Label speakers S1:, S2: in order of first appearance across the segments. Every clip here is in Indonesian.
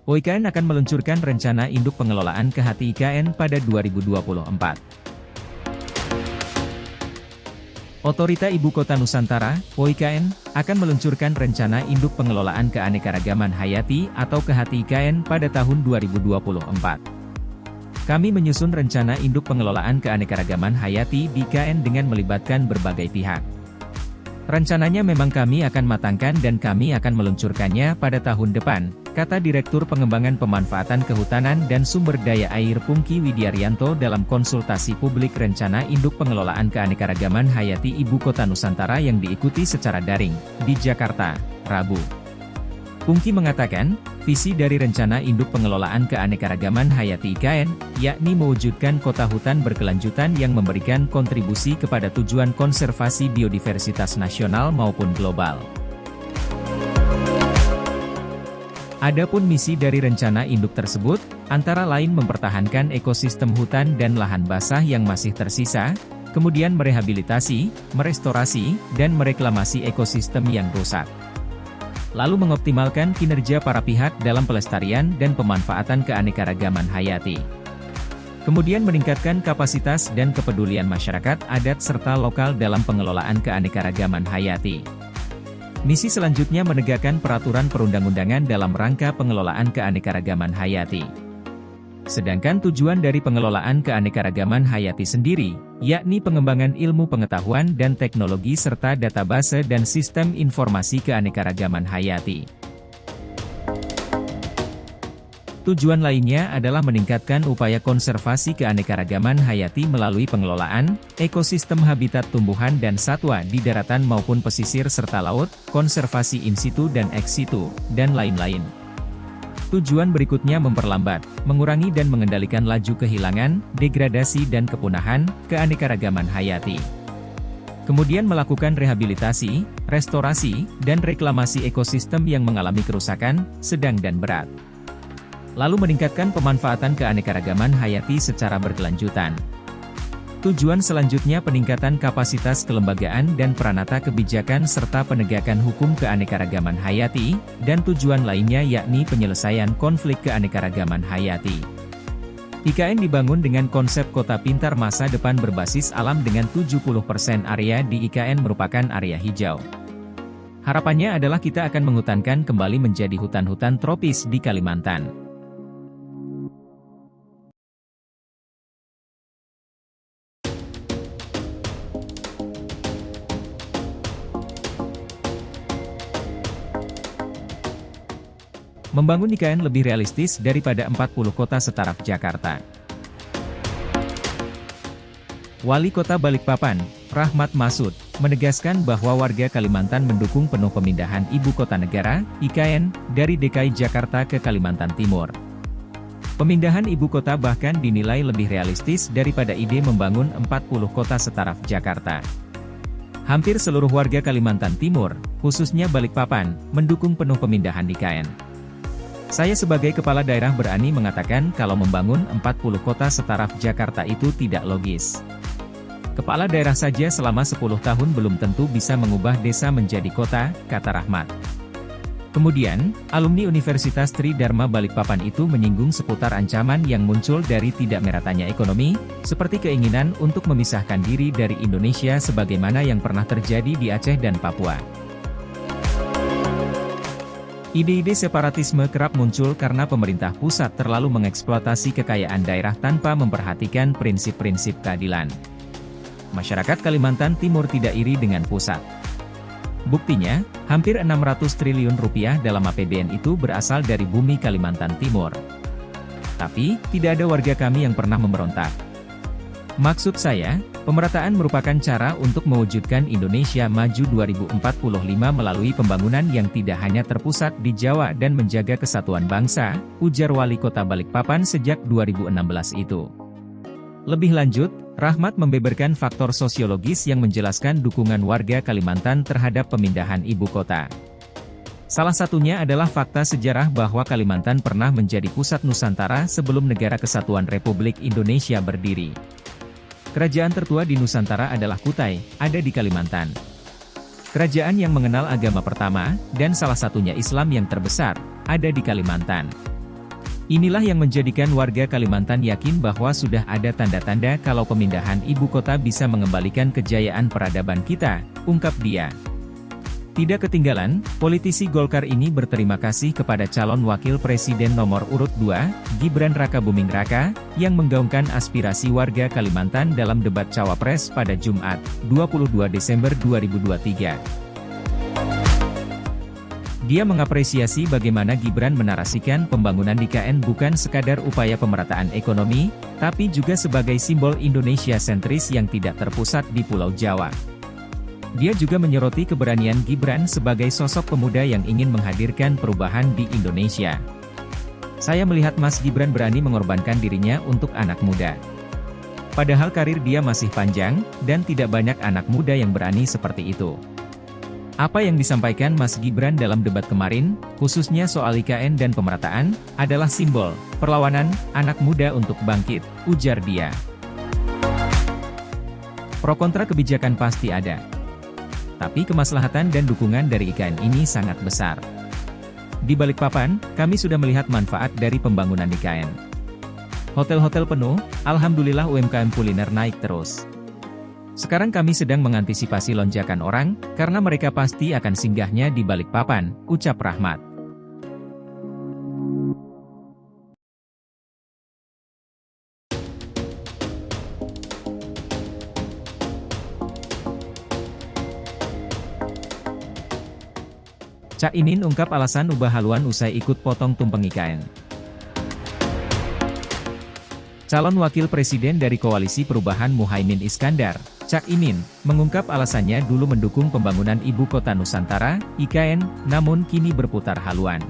S1: OIKN akan meluncurkan rencana induk pengelolaan KHT IKN pada 2024. Otorita Ibu Kota Nusantara, OIKN, akan meluncurkan rencana induk pengelolaan keanekaragaman hayati atau KHT IKN pada tahun 2024. Kami menyusun rencana induk pengelolaan keanekaragaman hayati di IKN dengan melibatkan berbagai pihak. Rencananya memang kami akan matangkan dan kami akan meluncurkannya pada tahun depan, kata Direktur Pengembangan Pemanfaatan Kehutanan dan Sumber Daya Air Pungki Widiaryanto dalam konsultasi publik Rencana Induk Pengelolaan Keanekaragaman Hayati Ibu Kota Nusantara yang diikuti secara daring, di Jakarta, Rabu. Pungki mengatakan, visi dari Rencana Induk Pengelolaan Keanekaragaman Hayati IKN, yakni mewujudkan kota hutan berkelanjutan yang memberikan kontribusi kepada tujuan konservasi biodiversitas nasional maupun global. Adapun misi dari rencana induk tersebut, antara lain mempertahankan ekosistem hutan dan lahan basah yang masih tersisa, kemudian merehabilitasi, merestorasi, dan mereklamasi ekosistem yang rusak. Lalu mengoptimalkan kinerja para pihak dalam pelestarian dan pemanfaatan keanekaragaman hayati. Kemudian meningkatkan kapasitas dan kepedulian masyarakat adat serta lokal dalam pengelolaan keanekaragaman hayati. Misi selanjutnya menegakkan peraturan perundang-undangan dalam rangka pengelolaan keanekaragaman hayati. Sedangkan tujuan dari pengelolaan keanekaragaman hayati sendiri, yakni pengembangan ilmu pengetahuan dan teknologi serta database dan sistem informasi keanekaragaman hayati. Tujuan lainnya adalah meningkatkan upaya konservasi keanekaragaman hayati melalui pengelolaan ekosistem habitat tumbuhan dan satwa di daratan maupun pesisir serta laut, konservasi in situ dan ex situ, dan lain-lain. Tujuan berikutnya memperlambat, mengurangi dan mengendalikan laju kehilangan, degradasi dan kepunahan keanekaragaman hayati. Kemudian melakukan rehabilitasi, restorasi, dan reklamasi ekosistem yang mengalami kerusakan, sedang dan berat. Lalu meningkatkan pemanfaatan keanekaragaman hayati secara berkelanjutan. Tujuan selanjutnya peningkatan kapasitas kelembagaan dan peranata kebijakan serta penegakan hukum keanekaragaman hayati, dan tujuan lainnya yakni penyelesaian konflik keanekaragaman hayati. IKN dibangun dengan konsep kota pintar masa depan berbasis alam dengan 70% area di IKN merupakan area hijau. Harapannya adalah kita akan menghutankan kembali menjadi hutan-hutan tropis di Kalimantan. Membangun IKN lebih realistis daripada 40 kota setaraf Jakarta. Wali Kota Balikpapan, Rahmat Masud, menegaskan bahwa warga Kalimantan mendukung penuh pemindahan Ibu Kota Negara, IKN, dari DKI Jakarta ke Kalimantan Timur. Pemindahan Ibu Kota bahkan dinilai lebih realistis daripada ide membangun 40 kota setaraf Jakarta. Hampir seluruh warga Kalimantan Timur, khususnya Balikpapan, mendukung penuh pemindahan IKN. Saya sebagai kepala daerah berani mengatakan kalau membangun 40 kota setaraf Jakarta itu tidak logis. Kepala daerah saja selama 10 tahun belum tentu bisa mengubah desa menjadi kota, kata Rahmat. Kemudian, alumni Universitas Tri Dharma Balikpapan itu menyinggung seputar ancaman yang muncul dari tidak meratanya ekonomi, seperti keinginan untuk memisahkan diri dari Indonesia sebagaimana yang pernah terjadi di Aceh dan Papua. Ide-ide separatisme kerap muncul karena pemerintah pusat terlalu mengeksploitasi kekayaan daerah tanpa memperhatikan prinsip-prinsip keadilan. Masyarakat Kalimantan Timur tidak iri dengan pusat. Buktinya, hampir 600 triliun rupiah dalam APBN itu berasal dari bumi Kalimantan Timur. Tapi, tidak ada warga kami yang pernah memberontak. Maksud saya, pemerataan merupakan cara untuk mewujudkan Indonesia Maju 2045 melalui pembangunan yang tidak hanya terpusat di Jawa dan menjaga kesatuan bangsa, ujar Wali Kota Balikpapan sejak 2016 itu. Lebih lanjut, Rahmat membeberkan faktor sosiologis yang menjelaskan dukungan warga Kalimantan terhadap pemindahan ibu kota. Salah satunya adalah fakta sejarah bahwa Kalimantan pernah menjadi pusat Nusantara sebelum Negara Kesatuan Republik Indonesia berdiri. Kerajaan tertua di Nusantara adalah Kutai, ada di Kalimantan. Kerajaan yang mengenal agama pertama, dan salah satunya Islam yang terbesar, ada di Kalimantan. Inilah yang menjadikan warga Kalimantan yakin bahwa sudah ada tanda-tanda kalau pemindahan ibu kota bisa mengembalikan kejayaan peradaban kita, ungkap dia. Tidak ketinggalan, politisi Golkar ini berterima kasih kepada calon wakil presiden nomor urut 2, Gibran Rakabuming Raka, yang menggaungkan aspirasi warga Kalimantan dalam debat Cawapres pada Jumat, 22 Desember 2023. Dia mengapresiasi bagaimana Gibran menarasikan pembangunan IKN bukan sekadar upaya pemerataan ekonomi, tapi juga sebagai simbol Indonesia sentris yang tidak terpusat di Pulau Jawa. Dia juga menyoroti keberanian Gibran sebagai sosok pemuda yang ingin menghadirkan perubahan di Indonesia. Saya melihat Mas Gibran berani mengorbankan dirinya untuk anak muda. Padahal karir dia masih panjang, dan tidak banyak anak muda yang berani seperti itu. Apa yang disampaikan Mas Gibran dalam debat kemarin, khususnya soal IKN dan pemerataan, adalah simbol perlawanan anak muda untuk bangkit, ujar dia. Pro kontra kebijakan pasti ada. Tapi kemaslahatan dan dukungan dari IKN ini sangat besar. Di Balikpapan, kami sudah melihat manfaat dari pembangunan IKN. Hotel-hotel penuh, alhamdulillah UMKM kuliner naik terus. Sekarang kami sedang mengantisipasi lonjakan orang, karena mereka pasti akan singgahnya di Balikpapan, ucap Rahmat. Cak Imin ungkap alasan ubah haluan usai ikut potong tumpeng IKN. Calon wakil presiden dari Koalisi Perubahan Muhaimin Iskandar, Cak Imin, mengungkap alasannya dulu mendukung pembangunan Ibu Kota Nusantara, IKN, namun kini berputar haluan.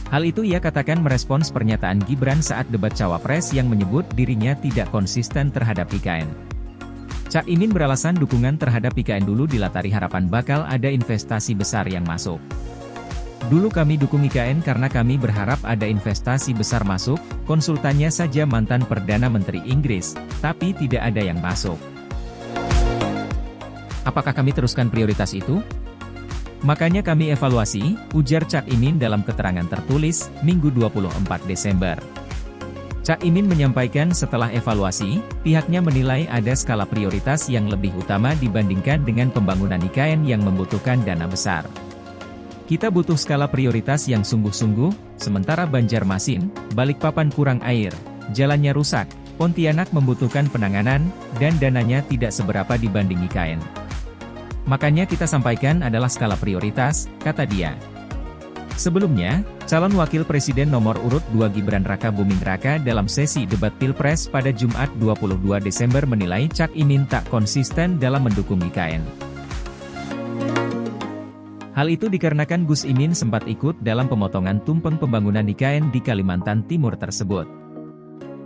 S1: Hal itu ia katakan merespons pernyataan Gibran saat debat Cawapres yang menyebut dirinya tidak konsisten terhadap IKN. Cak Imin beralasan dukungan terhadap IKN dulu dilatari harapan bakal ada investasi besar yang masuk. Dulu kami dukung IKN karena kami berharap ada investasi besar masuk, konsultannya saja mantan Perdana Menteri Inggris, tapi tidak ada yang masuk. Apakah kami teruskan prioritas itu? Makanya kami evaluasi, ujar Cak Imin dalam keterangan tertulis, Minggu 24 Desember. Cak Imin menyampaikan setelah evaluasi, pihaknya menilai ada skala prioritas yang lebih utama dibandingkan dengan pembangunan IKN yang membutuhkan dana besar. Kita butuh skala prioritas yang sungguh-sungguh, sementara Banjarmasin, Balikpapan kurang air, jalannya rusak, Pontianak membutuhkan penanganan, dan dananya tidak seberapa dibanding IKN. Makanya kita sampaikan adalah skala prioritas, kata dia. Sebelumnya, calon wakil presiden nomor urut 2 Gibran Rakabuming Raka dalam sesi debat Pilpres pada Jumat 22 Desember menilai Cak Imin tak konsisten dalam mendukung IKN. Hal itu dikarenakan Gus Imin sempat ikut dalam pemotongan tumpeng pembangunan IKN di Kalimantan Timur tersebut.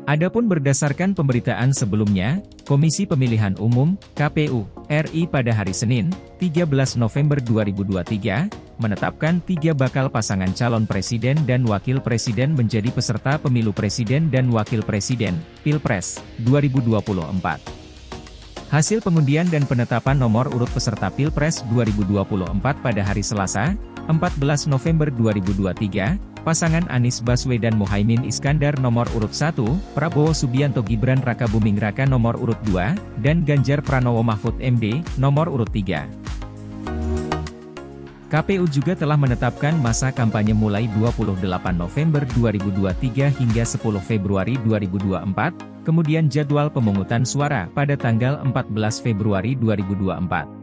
S1: Adapun berdasarkan pemberitaan sebelumnya, Komisi Pemilihan Umum, KPU, RI pada hari Senin, 13 November 2023, menetapkan 3 bakal pasangan calon presiden dan wakil presiden menjadi peserta pemilu presiden dan wakil presiden, Pilpres, 2024. Hasil pengundian dan penetapan nomor urut peserta Pilpres 2024 pada hari Selasa, 14 November 2023, pasangan Anies Baswedan Muhaimin Iskandar nomor urut 1, Prabowo Subianto Gibran Rakabuming Raka nomor urut 2, dan Ganjar Pranowo Mahfud MD, nomor urut 3. KPU juga telah menetapkan masa kampanye mulai 28 November 2023 hingga 10 Februari 2024, kemudian jadwal pemungutan suara pada tanggal 14 Februari 2024.